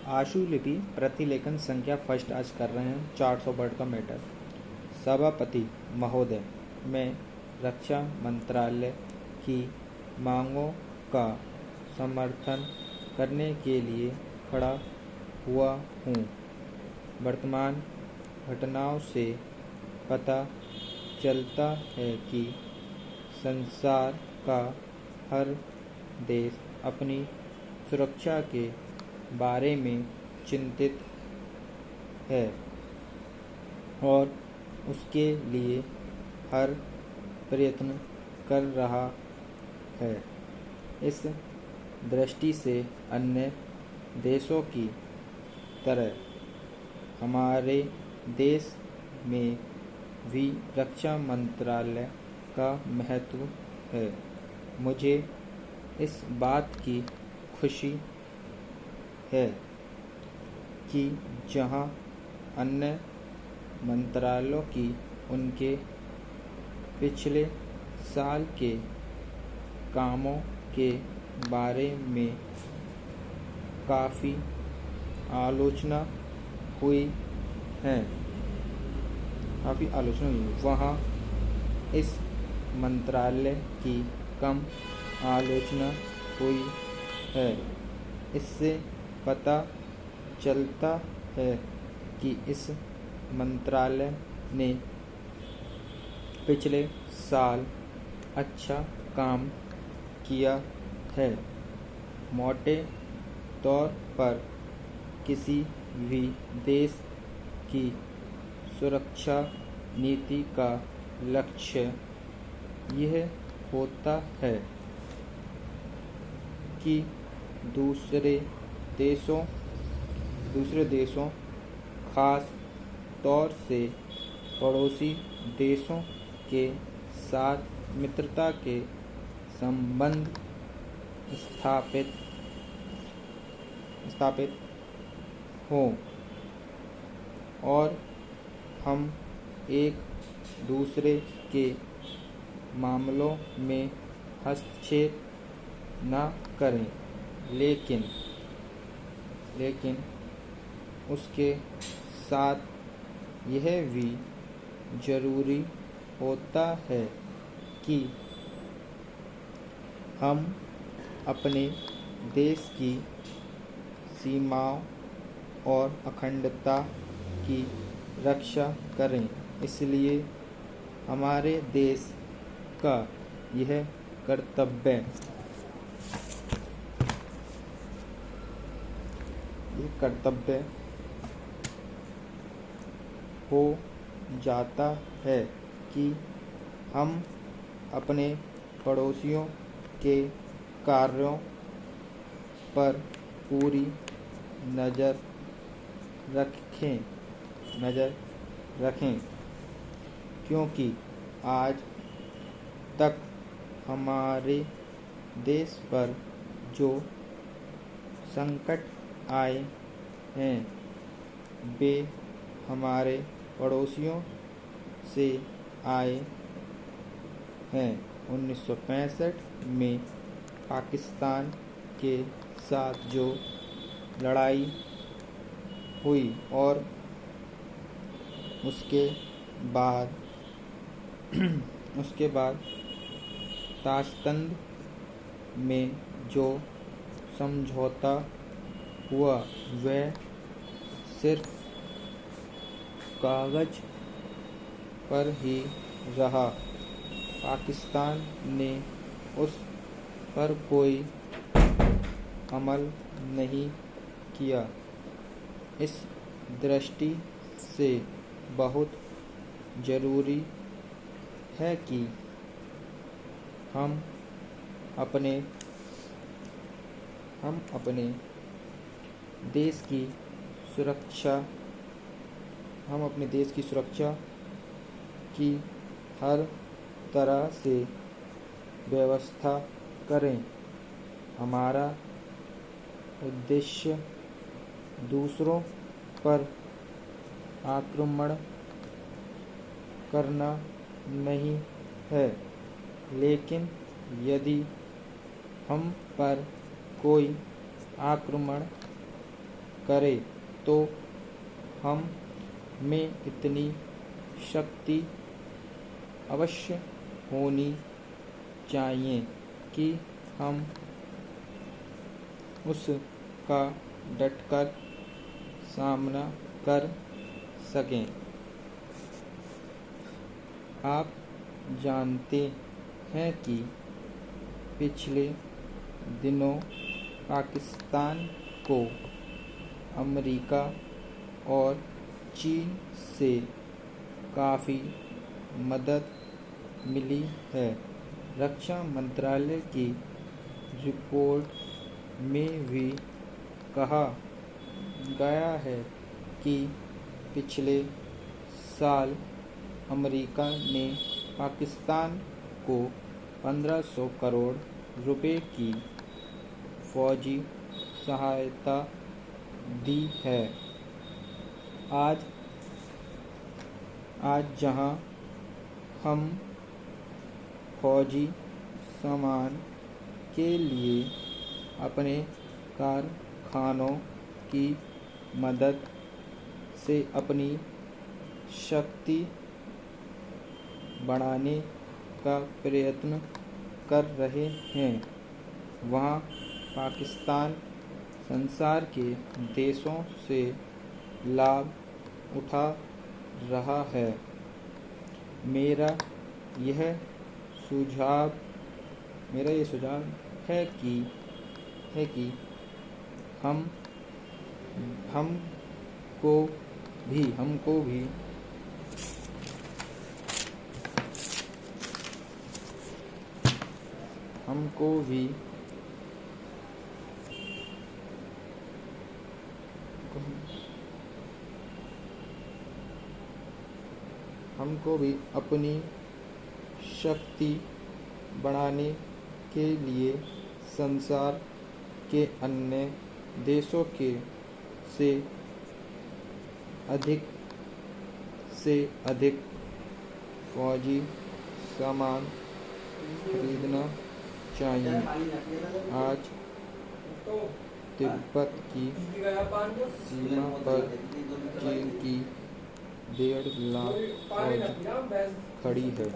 आशुलिपि प्रतिलेखन संख्या फर्स्ट आज कर रहे हैं 400 वर्ड का मैटर। सभापति महोदय, मैं रक्षा मंत्रालय की मांगों का समर्थन करने के लिए खड़ा हुआ हूँ। वर्तमान घटनाओं से पता चलता है कि संसार का हर देश अपनी सुरक्षा के बारे में चिंतित है और उसके लिए हर प्रयत्न कर रहा है। इस दृष्टि से अन्य देशों की तरह हमारे देश में भी रक्षा मंत्रालय का महत्व है। मुझे इस बात की खुशी है कि जहां अन्य मंत्रालयों की उनके पिछले साल के कामों के बारे में काफ़ी आलोचना हुई है, वहाँ इस मंत्रालय की कम आलोचना हुई है। इससे पता चलता है कि इस मंत्रालय ने पिछले साल अच्छा काम किया है। मोटे तौर पर किसी भी देश की सुरक्षा नीति का लक्ष्य यह होता है कि दूसरे देशों खास तौर से पड़ोसी देशों के साथ मित्रता के संबंध स्थापित हों और हम एक दूसरे के मामलों में हस्तक्षेप न करें, लेकिन उसके साथ यह भी जरूरी होता है कि हम अपने देश की सीमाओं और अखंडता की रक्षा करें। इसलिए हमारे देश का यह कर्तव्य हो जाता है कि हम अपने पड़ोसियों के कार्यों पर पूरी नज़र रखें, क्योंकि आज तक हमारे देश पर जो संकट आए हैं वे हमारे पड़ोसियों से आए हैं। 1965 में पाकिस्तान के साथ जो लड़ाई हुई और उसके बाद ताशकंद में जो समझौता हुआ वह सिर्फ कागज पर ही रहा। पाकिस्तान ने उस पर कोई अमल नहीं किया। इस दृष्टि से बहुत जरूरी है कि हम अपने देश की सुरक्षा की हर तरह से व्यवस्था करें। हमारा उद्देश्य दूसरों पर आक्रमण करना नहीं है, लेकिन यदि हम पर कोई आक्रमण करे तो हम में इतनी शक्ति अवश्य होनी चाहिए कि हम उसका डटकर सामना कर सकें। आप जानते हैं कि पिछले दिनों पाकिस्तान को अमेरिका और चीन से काफ़ी मदद मिली है। रक्षा मंत्रालय की रिपोर्ट में भी कहा गया है कि पिछले साल अमेरिका ने पाकिस्तान को 1500 करोड़ रुपए की फौजी सहायता दी है। आज जहां हम फौजी सामान के लिए अपने कारखानों की मदद से अपनी शक्ति बढ़ाने का प्रयत्न कर रहे हैं, वहाँ पाकिस्तान संसार के देशों से लाभ उठा रहा है। मेरा यह सुझाव है कि हमको भी अपनी शक्ति बढ़ाने के लिए संसार के अन्य देशों से अधिक फौजी सामान खरीदना चाहिए। आज तिब्बत की सीमा पर चीन की 1.5 लाख फौज खड़ी है।